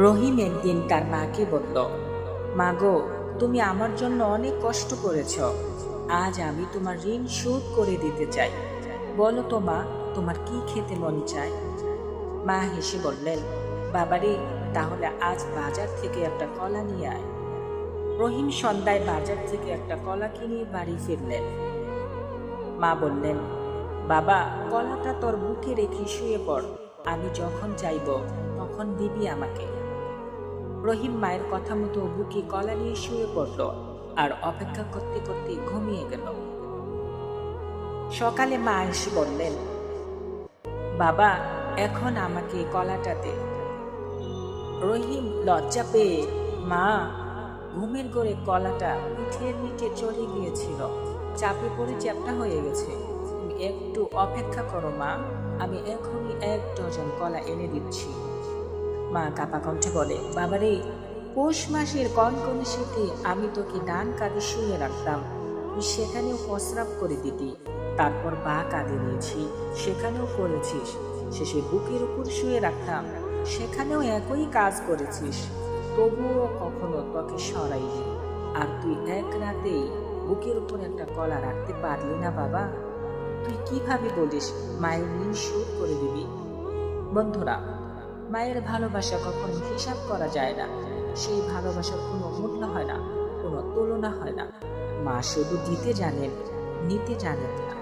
রহিম একদিন তার মাকে বলল, মা গো, তুমি আমার জন্য অনেক কষ্ট করেছ। আজ আমি তোমার ঋণ শোধ করে দিতে চাই। বলো তো মা, তোমার কি খেতে মন চায়? মা হেসে বললেন, বাবারে, তাহলে আজ বাজার থেকে একটা কলা নিয়ে আয়। রহিম সন্ধ্যায় বাজার থেকে একটা কলা কিনে বাড়ি ফিরলেন। মা বললেন, বাবা, কলাটা তোর বুকে রেখে শুয়ে পড়। আমি যখন চাইব তখন দিবি আমাকে। রহিম মায়ের কথা মতো বুকে কলা নিয়ে শুয়ে পড়ল আর অপেক্ষা করতে করতে ঘুমিয়ে গেল। সকালে মা এসে বললেন, বাবা, এখন আমাকে কলাটা দে। রহিম লজ্জা পেয়ে, মা, ঘুমের ঘোরে কলাটা পিঠের নিচে চলে গিয়েছিল, চাপে পড়ে চ্যাপ্টা হয়ে গেছে। তুমি একটু অপেক্ষা করো মা, আমি এখনই 1 ডজন কলা এনে দিচ্ছি। মা কাপা কণ্ঠে বলে, বাবারে, পৌষ মাসের কনকনে শীতে আমি তোকে ডান কাঁধে শুয়ে রাখতাম, তুই সেখানেও প্রস্রাব করে দিতি। তারপর বা কাঁধে নিয়েছি, সেখানেও করেছিস। শেষে বুকের উপর শুয়ে রাখতাম, সেখানেও একই কাজ করেছিস। তবুও কখনো তোকে সরাইনি। আর তুই এক রাতেই বুকের উপর একটা কলা রাখতে পারলি না বাবা? তুই কিভাবে বলিস মায়ের ঋণ শোধ করে দিবি? বন্ধুরা, মায়ের ভালোবাসা কখনো হিসাব করা যায় না। সেই ভালোবাসার কোনো মূল্য হয় না, কোনো তুলনা হয় না। মা শুধু দিতে জানেন, নিতে জানেন না।